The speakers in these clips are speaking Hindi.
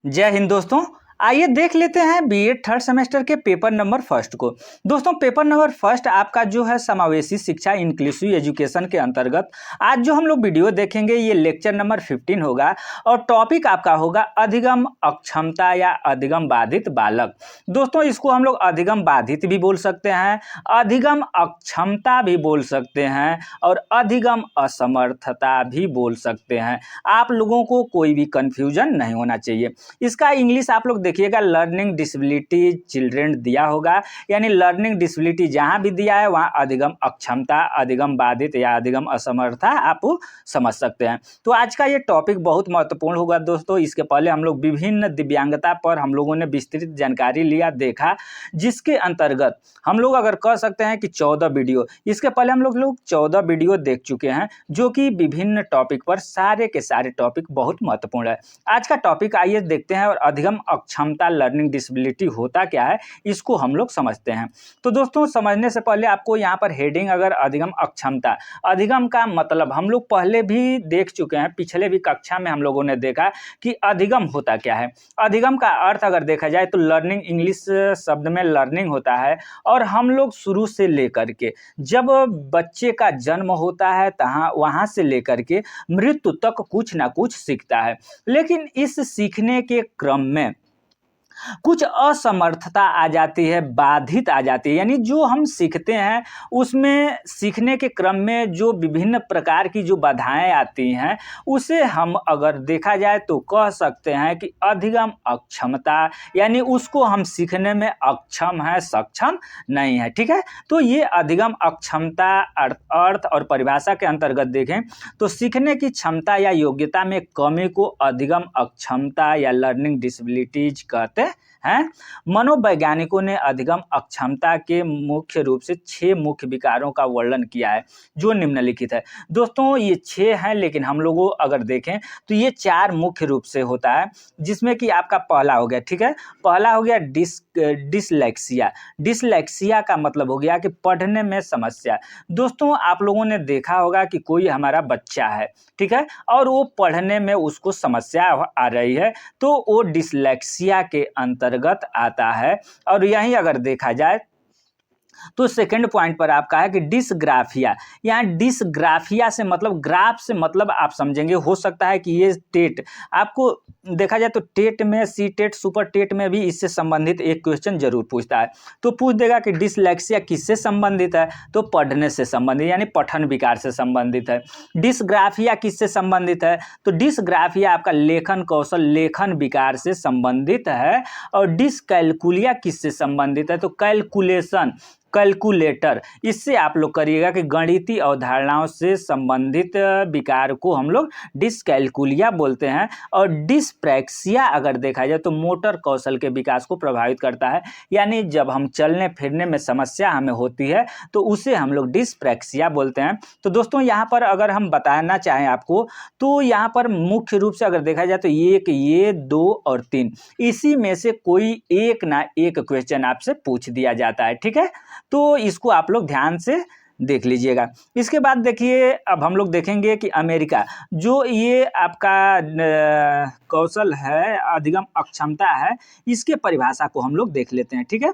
जय हिंद दोस्तों। आइए देख लेते हैं बीएड थर्ड सेमेस्टर के पेपर नंबर फर्स्ट को। दोस्तों पेपर नंबर फर्स्ट आपका जो है समावेशी शिक्षा इंक्लूसिव एजुकेशन के अंतर्गत आज जो हम लोग वीडियो देखेंगे ये लेक्चर नंबर 15 होगा और टॉपिक आपका होगा अधिगम अक्षमता या अधिगम बाधित बालक। दोस्तों इसको हम लोग अधिगम बाधित भी बोल सकते हैं, अधिगम अक्षमता भी बोल सकते हैं और अधिगम असमर्थता भी बोल सकते हैं। आप लोगों को कोई भी कंफ्यूजन नहीं होना चाहिए। इसका इंग्लिश आप लोग देखिएगा लर्निंग डिसेबिलिटी चिल्ड्रेन दिया होगा, यानी लर्निंग डिसेबिलिटी जहां भी दिया है वहां अधिगम अक्षमता, अधिगम बाधित या अधिगम असमर्थता आप समझ सकते हैं। तो आज का ये टॉपिक बहुत महत्वपूर्ण होगा दोस्तों। इसके पहले हम लोग विभिन्न दिव्यांगता पर हम लोगों ने विस्तृत जानकारी लिया, देखा, जिसके अंतर्गत हम लोग अगर कह सकते हैं कि 14 वीडियो, इसके पहले हम लोग 14 वीडियो देख चुके हैं जो कि विभिन्न टॉपिक पर सारे के सारे टॉपिक बहुत महत्वपूर्ण है। आज का टॉपिक आइए देखते हैं और अधिगम अक्षमता लर्निंग डिसेबिलिटी होता क्या है इसको हम लोग समझते हैं। तो दोस्तों समझने से पहले आपको यहाँ पर हेडिंग अगर अधिगम अक्षमता, अधिगम का मतलब हम लोग पहले भी देख चुके हैं, पिछले भी कक्षा में हम लोगों ने देखा कि अधिगम होता क्या है। अधिगम का अर्थ अगर देखा जाए तो लर्निंग, इंग्लिश शब्द में लर्निंग होता है और हम लोग शुरू से लेकर के जब बच्चे का जन्म होता है वहां से लेकर के मृत्यु तक कुछ ना कुछ सीखता है। लेकिन इस सीखने के क्रम में कुछ असमर्थता आ जाती है, बाधित आ जाती है, यानी जो हम सीखते हैं उसमें सीखने के क्रम में जो विभिन्न प्रकार की जो बाधाएं आती हैं उसे हम अगर देखा जाए तो कह सकते हैं कि अधिगम अक्षमता, यानी उसको हम सीखने में अक्षम है, सक्षम नहीं है। ठीक है, तो ये अधिगम अक्षमता अर्थ और परिभाषा के अंतर्गत देखें तो सीखने की क्षमता या योग्यता में कमी को अधिगम अक्षमता या लर्निंग डिसेबिलिटीज कहते हैं। मनोवैज्ञानिकों ने अधिगम अक्षमता के मुख्य रूप से 6 मुख्य विकारों का वर्णन किया है जो निम्नलिखित है। दोस्तों ये 6 हैं, लेकिन हम लोगों अगर देखें तो ये 4 मुख्य रूप से होता है, जिसमें कि आपका पहला हो गया, ठीक है, पहला हो गया डिसलेक्सिया। डिसलेक्सिया का मतलब हो गया कि पढ़ने में समस्या। दोस्तों आप लोगों ने देखा होगा कि कोई हमारा बच्चा है, ठीक है, और वो पढ़ने में उसको समस्या आ रही है तो वो डिसलेक्सिया के अंतर्गत आता है। और यहीं अगर देखा जाए तो सेकंड पॉइंट पर आपका है कि डिसग्राफिया। यहाँ डिसग्राफिया से मतलब, ग्राफ से मतलब आप समझेंगे, हो सकता है कि ये टेट आपको देखा जाए तो टेट में, सी टेट, सुपर टेट में भी इससे संबंधित एक क्वेश्चन जरूर पूछता है। तो पूछ देगा कि डिसलेक्सिया किससे संबंधित है, तो पढ़ने से संबंधित, यानी पठन विकार से संबंधित है। डिसग्राफिया किससे संबंधित है, तो डिसग्राफिया आपका लेखन कौशल, लेखन विकार से संबंधित है। और डिसकैलकुलिया किससे संबंधित है, तो कैलकुलेशन, कैलकुलेटर, इससे आप लोग करिएगा कि गणितीय अवधारणाओं से संबंधित विकार को हम लोग डिसकैलकुलिया बोलते हैं। और डिस्प्रैक्सिया अगर देखा जाए तो मोटर कौशल के विकास को प्रभावित करता है, यानी जब हम चलने फिरने में समस्या हमें होती है तो उसे हम लोग डिस्प्रैक्सिया बोलते हैं। तो दोस्तों यहाँ पर अगर हम बताना चाहें आपको तो यहाँ पर मुख्य रूप से अगर देखा जाए तो ये 2 और 3, इसी में से कोई एक ना एक क्वेश्चन आपसे पूछ दिया जाता है। ठीक है, तो इसको आप लोग ध्यान से देख लीजिएगा। इसके बाद देखिए, अब हम लोग देखेंगे कि अमेरिका, जो ये आपका कौशल है, अधिगम अक्षमता है, इसके परिभाषा को हम लोग देख लेते हैं। ठीक है,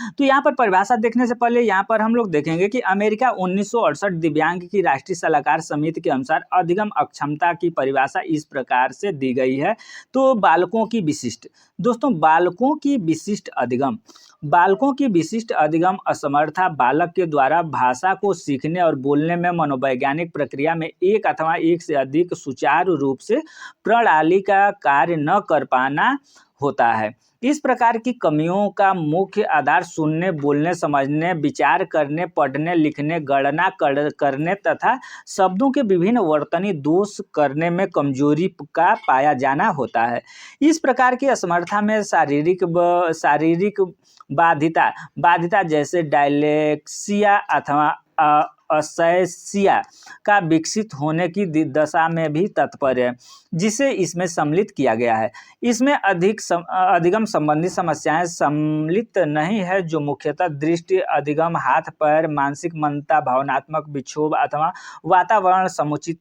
तो यहाँ पर परिभाषा देखने से पहले यहाँ पर हम लोग देखेंगे कि अमेरिका 1968 दिव्यांग की राष्ट्रीय सलाहकार समिति के अनुसार अधिगम अक्षमता की परिभाषा इस प्रकार से दी गई है। तो बालकों की विशिष्ट, दोस्तों बालकों की विशिष्ट अधिगम, बालकों की विशिष्ट अधिगम असमर्था बालक के द्वारा भाषा को सीखने और बोलने में मनोवैज्ञानिक प्रक्रिया में एक अथवा एक से अधिक सुचारू रूप से प्रणाली का कार्य न कर पाना होता है। इस प्रकार की कमियों का मुख्य आधार सुनने, बोलने, समझने, विचार करने, पढ़ने, लिखने, गणना करने तथा शब्दों के विभिन्न वर्तनी दोष करने में कमजोरी का पाया जाना होता है। इस प्रकार की असमर्था में शारीरिक बाधिता जैसे डायलेक्सिया अथवा असैसिया का विकसित होने की दशा में भी तात्पर्य है, जिसे इसमें सम्मिलित किया गया है। इसमें अधिगम संबंधी समस्याएं सम्मिलित नहीं है, जो मुख्यतः दृष्टि अधिगम, हाथ पैर, मानसिक मंदता, भावनात्मक विक्षोभ अथवा वातावरण समुचित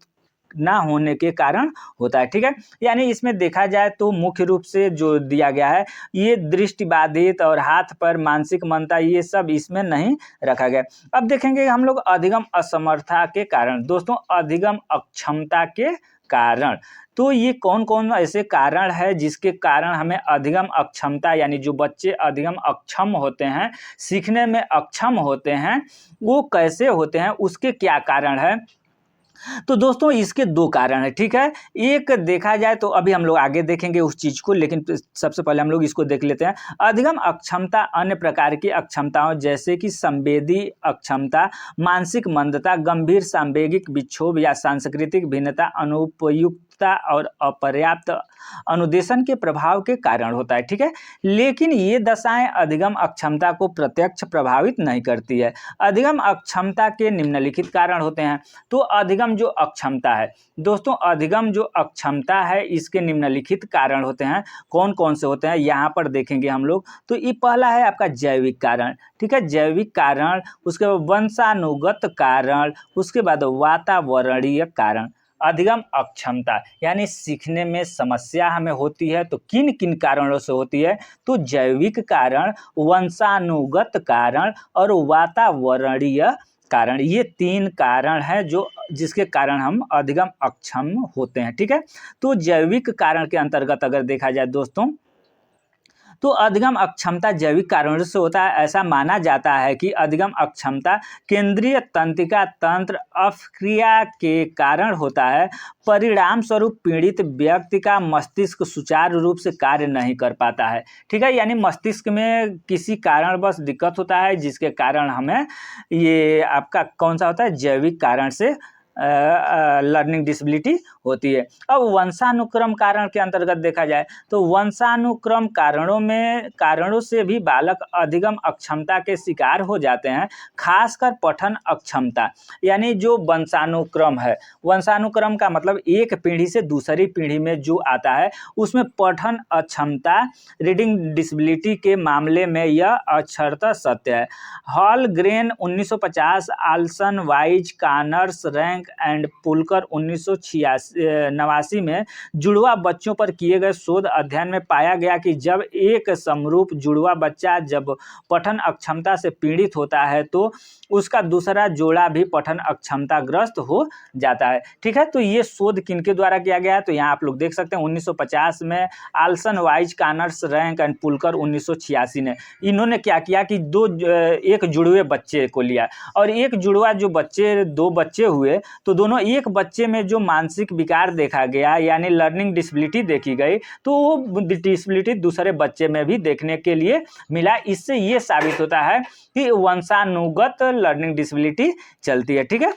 ना होने के कारण होता है, ठीक है। यानी इसमें देखा जाए तो मुख्य रूप से जो दिया गया है ये दृष्टिबाधित और हाथ पर मानसिक मंदता ये सब इसमें नहीं रखा गया। अब देखेंगे हम लोग अधिगम असमर्थता के कारण। दोस्तों अधिगम अक्षमता के कारण, तो ये कौन कौन ऐसे कारण है जिसके कारण हमें अधिगम अक्षमता यानी जो बच्चे अधिगम अक्षम होते हैं, सीखने में अक्षम होते हैं, वो कैसे होते हैं, उसके क्या कारण है। तो दोस्तों इसके दो कारण हैं, ठीक है। एक देखा जाए तो अभी हम लोग आगे देखेंगे उस चीज़ को, लेकिन सबसे पहले हम लोग इसको देख लेते हैं। अधिगम अक्षमता अन्य प्रकार की अक्षमताओं जैसे कि संवेदी अक्षमता, मानसिक मंदता, गंभीर सांवेगिक विक्षोभ या सांस्कृतिक भिन्नता, अनुपयुक्तता और अपर्याप्त अनुदेशन के प्रभाव के कारण होता है, ठीक है। लेकिन ये दशाएं अधिगम अक्षमता को प्रत्यक्ष प्रभावित नहीं करती है। अधिगम अक्षमता के निम्नलिखित कारण होते हैं। तो अधिगम जो अक्षमता है दोस्तों, अधिगम जो अक्षमता है इसके निम्नलिखित कारण होते हैं। कौन कौन से होते हैं यहाँ पर देखेंगे हम लोग। तो ये पहला है आपका जैविक कारण, ठीक है, जैविक कारण, उसके बाद वंशानुगत कारण, उसके बाद वातावरणीय कारण। अधिगम अक्षमता यानी सीखने में समस्या हमें होती है तो किन किन कारणों से होती है, तो जैविक कारण, वंशानुगत कारण और वातावरणीय कारण, ये 3 कारण हैं जो जिसके कारण हम अधिगम अक्षम होते हैं, ठीक है। तो जैविक कारण के अंतर्गत अगर देखा जाए दोस्तों, तो अधिगम अक्षमता जैविक कारणों से होता है। ऐसा माना जाता है कि अधिगम अक्षमता केंद्रीय तंत्रिका तंत्र अपक्रिया के कारण होता है। परिणाम स्वरूप पीड़ित व्यक्ति का मस्तिष्क सुचारू रूप से कार्य नहीं कर पाता है, ठीक है। यानी मस्तिष्क में किसी कारणवश दिक्कत होता है जिसके कारण हमें ये आपका कौन सा होता है, जैविक कारण से लर्निंग डिसेबिलिटी होती है। अब वंशानुक्रम कारण के अंतर्गत देखा जाए तो वंशानुक्रम कारणों से भी बालक अधिगम अक्षमता के शिकार हो जाते हैं। खासकर पठन अक्षमता यानी जो वंशानुक्रम है, वंशानुक्रम का मतलब एक पीढ़ी से दूसरी पीढ़ी में जो आता है उसमें पठन अक्षमता, रीडिंग डिसेबिलिटी के मामले में यह अक्षरतः सत्य है। हॉलग्रेन 1950, आल्सन, वाइज, कानर्स, रैंक एंड पुलकर 1989 में जुड़वा बच्चों पर किए गए शोध अध्ययन में पाया गया कि जब एक समरूप जुड़वा बच्चा जब पठन अक्षमता से पीड़ित होता है तो उसका दूसरा जोड़ा भी पठन अक्षमताग्रस्त हो जाता है, ठीक है। तो ये शोध किनके द्वारा किया गया है, तो यहाँ आप लोग देख सकते हैं 1950 में आल्सन, वाइज, कानर्स, रैंक एंड पुलकर 1986 ने इन्होंने क्या किया कि एक जुड़वे बच्चे को लिया और एक जुड़वा जो बच्चे, 2 बच्चे हुए तो दोनों एक बच्चे में जो मानसिक विकार देखा गया यानी लर्निंग डिसेबिलिटी देखी गई तो वो डिसेबिलिटी दूसरे बच्चे में भी देखने के लिए मिला। इससे ये साबित होता है कि वंशानुगत लर्निंग डिसेबिलिटी चलती है, ठीक है।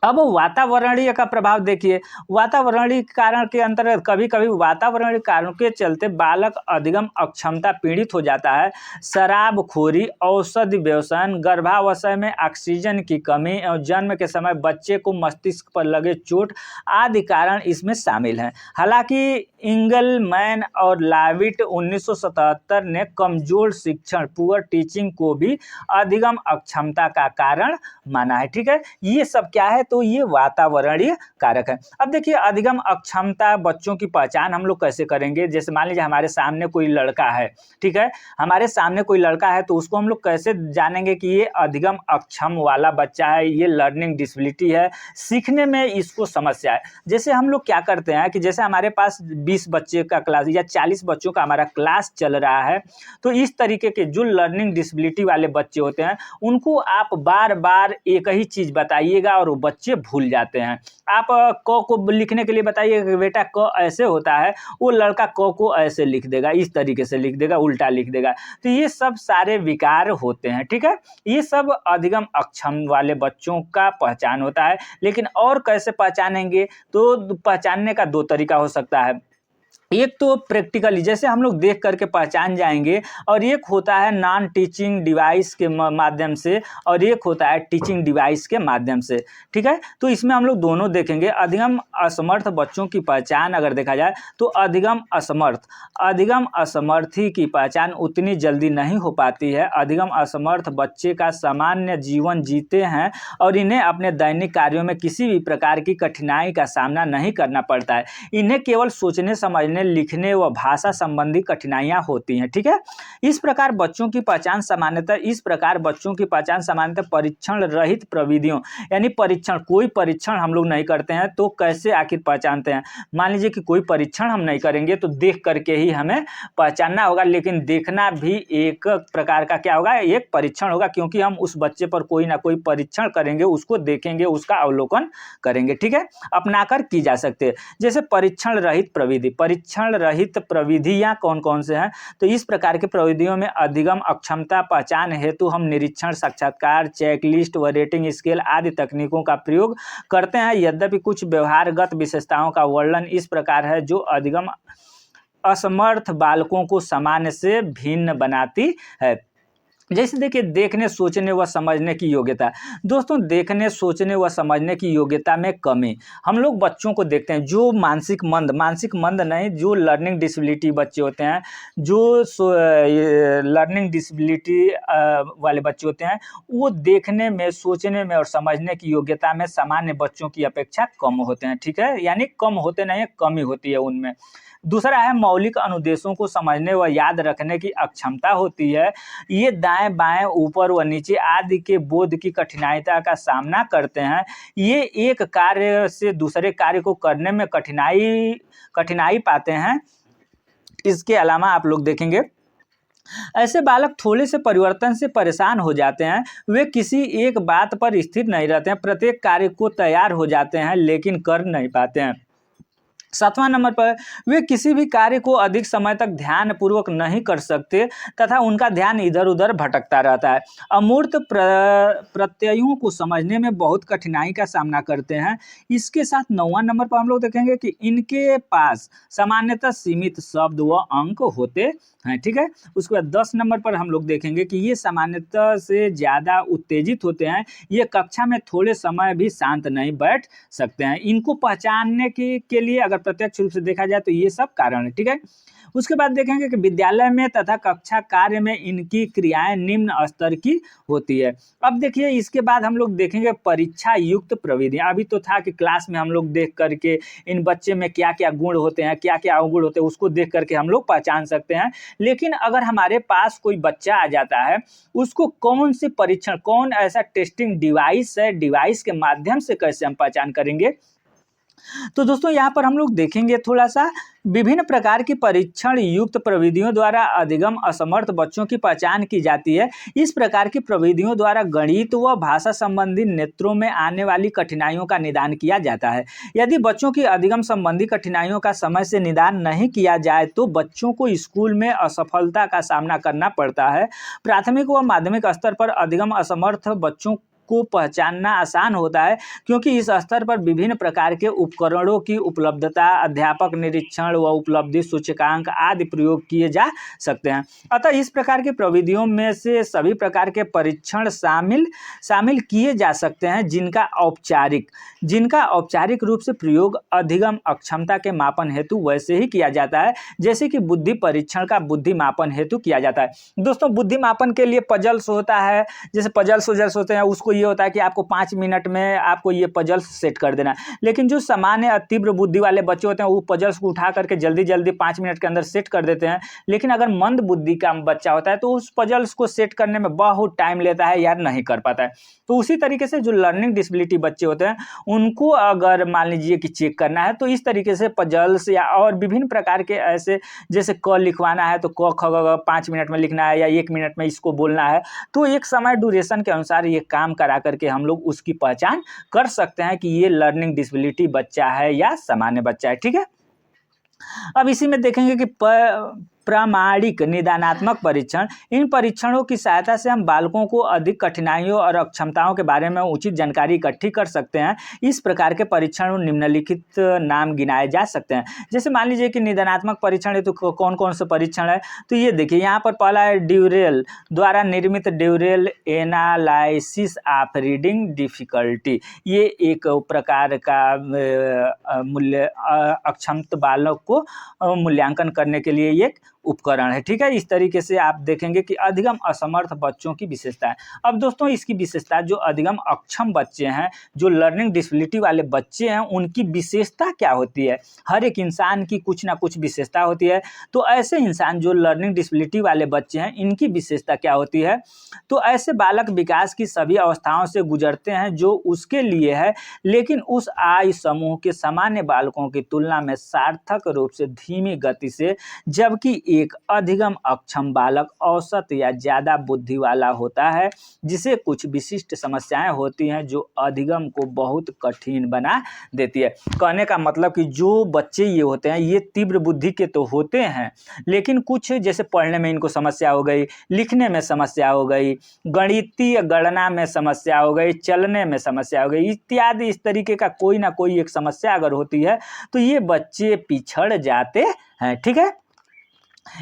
अब वातावरणीय का प्रभाव देखिए। वातावरणीय कारण के अंतर्गत कभी कभी वातावरणीय कारणों के चलते बालक अधिगम अक्षमता पीड़ित हो जाता है। शराबखोरी, औषधि व्यसन, गर्भावस्था में ऑक्सीजन की कमी और जन्म के समय बच्चे को मस्तिष्क पर लगे चोट आदि कारण इसमें शामिल हैं। हालांकि इंगलमैन और लाविट 1977 ने कमजोर शिक्षण, पुअर टीचिंग को भी अधिगम अक्षमता का कारण माना है, ठीक है। ये सब क्या है, तो ये वातावरणीय कारक है। अब देखिए अधिगम अक्षमता बच्चों की पहचान हम लोग कैसे करेंगे। जैसे मान लीजिए हमारे सामने कोई लड़का है, ठीक है, हमारे सामने कोई लड़का है तो उसको हम लोग कैसे जानेंगे कि ये अधिगम अक्षम वाला बच्चा है, ये लर्निंग डिसेबिलिटी है, सीखने में इसको समस्या है। जैसे हम लोग क्या करते हैं कि जैसे हमारे पास 20 बच्चे का क्लास या 40 बच्चों का हमारा क्लास चल रहा है तो इस तरीके के जो लर्निंग डिसेबिलिटी वाले बच्चे होते हैं उनको आप बार बार एक ही चीज़ बताइएगा और वो बच्चे भूल जाते हैं। आप क को लिखने के लिए बताइए कि बेटा क ऐसे होता है, वो लड़का क को ऐसे लिख देगा, इस तरीके से लिख देगा, उल्टा लिख देगा। तो ये सब सारे विकार होते हैं, ठीक है। ये सब अधिगम अक्षम वाले बच्चों का पहचान होता है। लेकिन और कैसे पहचानेंगे, तो पहचानने का 2 तरीका हो सकता है। एक तो प्रैक्टिकली जैसे हम लोग देख करके पहचान जाएंगे, और एक होता है नॉन टीचिंग डिवाइस के माध्यम से, और एक होता है टीचिंग डिवाइस के माध्यम से। ठीक है, तो इसमें हम लोग दोनों देखेंगे। अधिगम असमर्थ बच्चों की पहचान अगर देखा जाए तो अधिगम असमर्थी की पहचान उतनी जल्दी नहीं हो पाती है। अधिगम असमर्थ बच्चे का सामान्य जीवन जीते हैं और इन्हें अपने दैनिक कार्यों में किसी भी प्रकार की कठिनाई का सामना नहीं करना पड़ता है। इन्हें केवल सोचने समझने लिखने व भाषा संबंधी कठिनाइयां होती हैं। ठीक है, इस प्रकार बच्चों की पहचान सामान्यतः परीक्षण रहित प्रविधियों, यानी कोई परीक्षण हम लोग नहीं करते हैं तो कैसे आखिर पहचानते हैं। मान लीजिए कि कोई परीक्षण हम नहीं करेंगे तो देख करके ही हमें पहचानना होगा, लेकिन देखना भी एक प्रकार का क्या होगा, एक परीक्षण होगा, क्योंकि हम उस बच्चे पर कोई ना कोई परीक्षण करेंगे, उसको देखेंगे, उसका अवलोकन करेंगे। ठीक है, अपनाकर की जा सकते हैं। जैसे परीक्षण रहित प्रविधियां कौन कौन से हैं, तो इस प्रकार के प्रविधियों में अधिगम अक्षमता पहचान हेतु हम निरीक्षण, साक्षात्कार, चेकलिस्ट व रेटिंग स्केल आदि तकनीकों का प्रयोग करते हैं। यद्यपि कुछ व्यवहारगत विशेषताओं का वर्णन इस प्रकार है जो अधिगम असमर्थ बालकों को सामान्य से भिन्न बनाती है। जैसे देखिए, देखने सोचने व समझने की योग्यता। दोस्तों, देखने सोचने व समझने की योग्यता में कमी हम लोग बच्चों को देखते हैं जो मानसिक मंद नहीं, जो लर्निंग डिसेबिलिटी बच्चे होते हैं, जो लर्निंग डिसेबिलिटी वाले बच्चे होते हैं, वो देखने में, सोचने में और समझने की योग्यता में सामान्य बच्चों की अपेक्षा कम होते हैं। ठीक है, यानी कम होते नहीं है, कमी होती है उनमें। दूसरा है मौलिक अनुदेशों को समझने व याद रखने की अक्षमता होती है। ये दाएं बाएं, ऊपर व नीचे आदि के बोध की कठिनाइता का सामना करते हैं। ये एक कार्य से दूसरे कार्य को करने में कठिनाई पाते हैं। इसके अलावा आप लोग देखेंगे, ऐसे बालक थोड़े से परिवर्तन से परेशान हो जाते हैं। वे किसी एक बात पर स्थिर नहीं रहते हैं, प्रत्येक कार्य को तैयार हो जाते हैं लेकिन कर नहीं पाते हैं। 7वां नंबर पर, वे किसी भी कार्य को अधिक समय तक ध्यान पूर्वक नहीं कर सकते तथा उनका ध्यान इधर उधर भटकता रहता है। अमूर्त प्रत्ययों को समझने में बहुत कठिनाई का सामना करते हैं। इसके साथ 9वां नंबर पर हम लोग देखेंगे कि इनके पास सामान्यतः सीमित शब्द व अंक होते हैं। ठीक है, उसके बाद 10 नंबर पर हम लोग देखेंगे कि ये सामान्यतः से ज़्यादा उत्तेजित होते हैं। ये कक्षा में थोड़े समय भी शांत नहीं बैठ सकते हैं। इनको पहचानने के लिए अगर प्रत्यक्ष रूप से देखा जाए तो ये सब कारण है। ठीक है, उसके बाद देखेंगे कि विद्यालय में तथा कक्षा कार्य में इनकी क्रियाएं निम्न स्तर की होती है। अब देखिए, इसके बाद हम लोग देखेंगे परीक्षा युक्त प्रविधियां। अभी तो था कि क्लास में हम लोग देख करके इन बच्चे में क्या क्या गुण होते हैं, क्या क्या अवगुण होते हैं, उसको देख करके हम लोग पहचान सकते हैं। लेकिन अगर हमारे पास कोई बच्चा आ जाता है, उसको कौन से परीक्षण, कौन ऐसा टेस्टिंग डिवाइस है, डिवाइस के माध्यम से कैसे हम पहचान करेंगे। तो दोस्तों, यहाँ पर हम लोग देखेंगे थोड़ा सा विभिन्न प्रकार की परीक्षण युक्त प्रविधियों द्वारा अधिगम असमर्थ बच्चों की पहचान की जाती है। इस प्रकार की प्रविधियों द्वारा गणित व भाषा संबंधी नेत्रों में आने वाली कठिनाइयों का निदान किया जाता है। यदि बच्चों की अधिगम संबंधी कठिनाइयों का समय से निदान नहीं किया जाए तो बच्चों को स्कूल में असफलता का सामना करना पड़ता है। प्राथमिक व माध्यमिक स्तर पर अधिगम असमर्थ बच्चों को पहचानना आसान होता है, क्योंकि इस स्तर पर विभिन्न प्रकार के उपकरणों की उपलब्धता, अध्यापक निरीक्षण व उपलब्धि सूचकांक आदि प्रयोग किए जा सकते हैं। अतः इस प्रकार की प्रविधियों में से सभी प्रकार के परीक्षण शामिल किए जा सकते हैं, जिनका औपचारिक रूप से प्रयोग अधिगम अक्षमता के मापन हेतु वैसे ही किया जाता है जैसे कि बुद्धि परीक्षण का बुद्धि मापन हेतु किया जाता है। दोस्तों, बुद्धि मापन के लिए पजल्स होता है, जैसे पजल्स होते हैं, उसको ये होता है कि आपको 5 मिनट में आपको ये पजल्स सेट कर देना है। लेकिन जो सामान्य तीव्र बुद्धि वाले बच्चे होते हैं, वो पजल्स को उठा करके जल्दी 5 मिनट के अंदर सेट कर देते हैं। लेकिन अगर मंद बुद्धि का बच्चा होता है तो उस पजल्स को सेट करने में बहुत टाइम लेता है, यार नहीं कर पाता है। तो उसी तरीके से जो लर्निंग डिसेबिलिटी बच्चे होते हैं, उनको अगर मान लीजिए कि चेक करना है तो इस तरीके से पजल्स या और विभिन्न प्रकार के ऐसे, जैसे क लिखवाना है तो क ख ग 5 मिनट में लिखना है या 1 मिनट में इसको बोलना है, तो एक समय ड्यूरेशन के अनुसार ये काम करा करके हम लोग उसकी पहचान कर सकते हैं कि ये लर्निंग डिसेबिलिटी बच्चा है या सामान्य बच्चा है। ठीक है, अब इसी में देखेंगे कि प्रामाणिक निदानात्मक परीक्षण। इन परीक्षणों की सहायता से हम बालकों को अधिक कठिनाइयों और अक्षमताओं के बारे में उचित जानकारी इकट्ठी कर सकते हैं। इस प्रकार के परीक्षण निम्नलिखित नाम गिनाए जा सकते हैं। जैसे मान लीजिए कि निदानात्मक परीक्षण है, तो कौन कौन से परीक्षण है, तो ये देखिए यहाँ पर पहला है ड्यूरेल द्वारा निर्मित ड्यूरेल एनालाइसिस ऑफ रीडिंग डिफिकल्टी। ये एक प्रकार का मूल्य अक्षमता बालक को मूल्यांकन करने के लिए एक उपकरण है। ठीक है, इस तरीके से आप देखेंगे कि अधिगम असमर्थ बच्चों की विशेषताएं। अब दोस्तों इसकी विशेषता, जो अधिगम अक्षम बच्चे हैं, जो लर्निंग डिसेबिलिटी वाले बच्चे हैं, उनकी विशेषता क्या होती है। हर एक इंसान की कुछ ना कुछ विशेषता होती है। तो ऐसे इंसान जो लर्निंग डिसेबिलिटी वाले बच्चे हैं, इनकी विशेषता क्या होती है, तो ऐसे बालक विकास की सभी अवस्थाओं से गुजरते हैं जो उसके लिए है, लेकिन उस आयु समूह के सामान्य बालकों की तुलना में सार्थक रूप से धीमी गति से, जबकि एक अधिगम अक्षम बालक औसत या ज़्यादा बुद्धि वाला होता है, जिसे कुछ विशिष्ट समस्याएं होती हैं जो अधिगम को बहुत कठिन बना देती है। कहने का मतलब कि जो बच्चे ये होते हैं, ये तीव्र बुद्धि के तो होते हैं, लेकिन कुछ जैसे पढ़ने में इनको समस्या हो गई, लिखने में समस्या हो गई, गणितीय गणना में समस्या हो गई, चलने में समस्या हो गई इत्यादि, इस तरीके का कोई ना कोई एक समस्या अगर होती है तो ये बच्चे पिछड़ जाते हैं। ठीक है,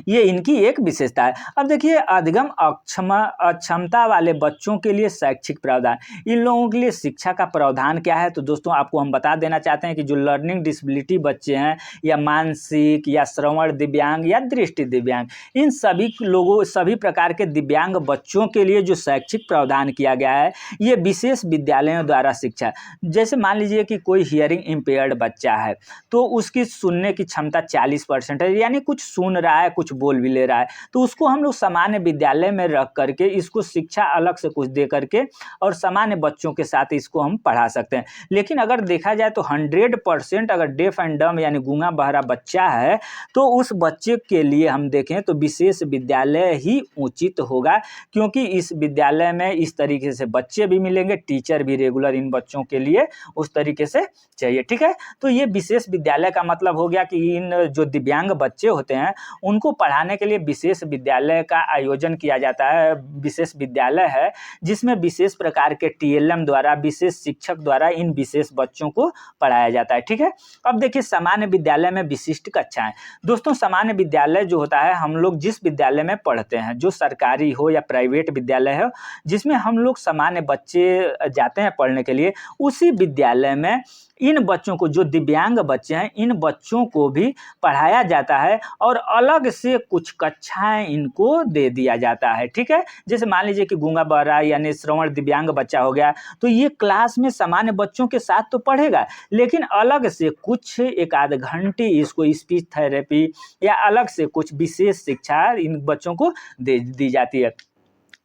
ये इनकी एक विशेषता है। अब देखिए अधिगम अक्षमता वाले बच्चों के लिए शैक्षिक प्रावधान। इन लोगों के लिए शिक्षा का प्रावधान क्या है, तो दोस्तों आपको हम बता देना चाहते हैं कि जो लर्निंग डिसेबिलिटी बच्चे हैं, या मानसिक या श्रवण दिव्यांग या दृष्टि दिव्यांग, इन सभी प्रकार के दिव्यांग बच्चों के लिए जो शैक्षिक प्रावधान किया गया है, ये विशेष विद्यालयों द्वारा शिक्षा। जैसे मान लीजिए कि कोई हियरिंग इम्पेयर्ड बच्चा है, तो उसकी सुनने की क्षमता 40% है, यानी कुछ सुन रहा है, कुछ बोल भी ले रहा है, तो उसको हम लोग सामान्य विद्यालय में रख करके इसको शिक्षा अलग से कुछ दे करके और सामान्य बच्चों के साथ इसको हम पढ़ा सकते हैं। लेकिन अगर देखा जाए तो 100% अगर डेफ एंड डम यानी गूंगा बहरा बच्चा है, तो उस बच्चे के लिए हम देखें तो विशेष विद्यालय ही उचित होगा, क्योंकि इस विद्यालय में इस तरीके से बच्चे भी मिलेंगे, टीचर भी रेगुलर इन बच्चों के लिए उस तरीके से चाहिए। ठीक है, तो ये विशेष विद्यालय का मतलब हो गया कि इन जो दिव्यांग बच्चे होते हैं उनको पढ़ाने के लिए विशेष विद्यालय का आयोजन किया जाता है। विशेष विद्यालय है जिसमें विशेष प्रकार के टीएलएम द्वारा, विशेष शिक्षक द्वारा इन विशेष बच्चों को पढ़ाया जाता है। ठीक है, अब देखिए सामान्य विद्यालय में विशिष्ट कक्षाएं। दोस्तों सामान्य विद्यालय जो होता है, हम लोग जिस विद्यालय में पढ़ते हैं, जो सरकारी हो या प्राइवेट विद्यालय हो, जिसमें हम लोग सामान्य बच्चे जाते हैं पढ़ने के लिए, उसी विद्यालय में इन बच्चों को, जो दिव्यांग बच्चे हैं, इन बच्चों को भी पढ़ाया जाता है और अलग से कुछ कक्षाएं इनको दे दिया जाता है। ठीक है, जैसे मान लीजिए कि गूंगा बहरा यानी श्रवण दिव्यांग बच्चा हो गया, तो ये क्लास में सामान्य बच्चों के साथ तो पढ़ेगा, लेकिन अलग से कुछ एक आध घंटे इसको स्पीच थेरेपी या अलग से कुछ विशेष शिक्षा इन बच्चों को दे दी जाती है।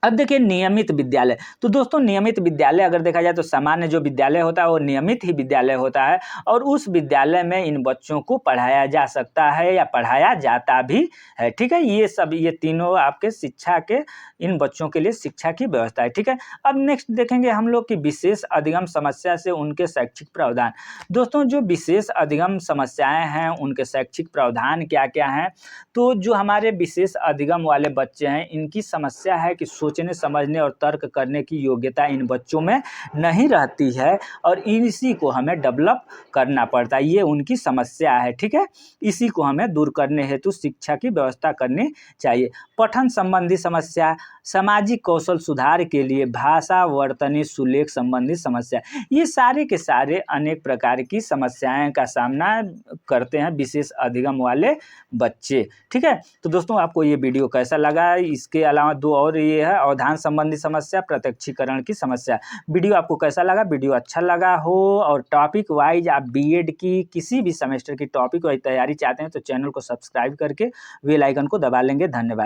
अब देखिए नियमित विद्यालय। तो दोस्तों नियमित विद्यालय अगर देखा जाए तो सामान्य जो विद्यालय होता है वो नियमित ही विद्यालय होता है, और उस विद्यालय में इन बच्चों को पढ़ाया जा सकता है या पढ़ाया जाता भी है। ठीक है, ये तीनों आपके शिक्षा के, इन बच्चों के लिए शिक्षा की व्यवस्था है। ठीक है, अब नेक्स्ट देखेंगे हम लोग कि विशेष अधिगम समस्या से उनके शैक्षिक प्रावधान। दोस्तों जो विशेष अधिगम समस्याएं हैं, उनके शैक्षिक प्रावधान क्या क्या हैं, तो जो हमारे विशेष अधिगम वाले बच्चे हैं, इनकी समस्या है कि सोचने समझने और तर्क करने की योग्यता इन बच्चों में नहीं रहती है, और इसी को हमें डेवलप करना पड़ता है। ये उनकी समस्या है। ठीक है, इसी को हमें दूर करने हेतु शिक्षा की व्यवस्था करनी चाहिए। पठन संबंधी समस्या, सामाजिक कौशल सुधार के लिए भाषा वर्तनी सुलेख संबंधी समस्या, ये सारे के सारे अनेक प्रकार की समस्याएं का सामना करते हैं विशेष अधिगम वाले बच्चे। ठीक है, तो दोस्तों आपको ये वीडियो कैसा लगा, इसके अलावा दो और ये है अवधान संबंधी समस्या, प्रत्यक्षीकरण की समस्या। वीडियो आपको कैसा लगा, वीडियो अच्छा लगा हो और टॉपिक वाइज आप बीएड की किसी भी सेमेस्टर की टॉपिक वाइज तैयारी चाहते हैं तो चैनल को सब्सक्राइब करके बेल आइकन को दबा लेंगे। धन्यवाद।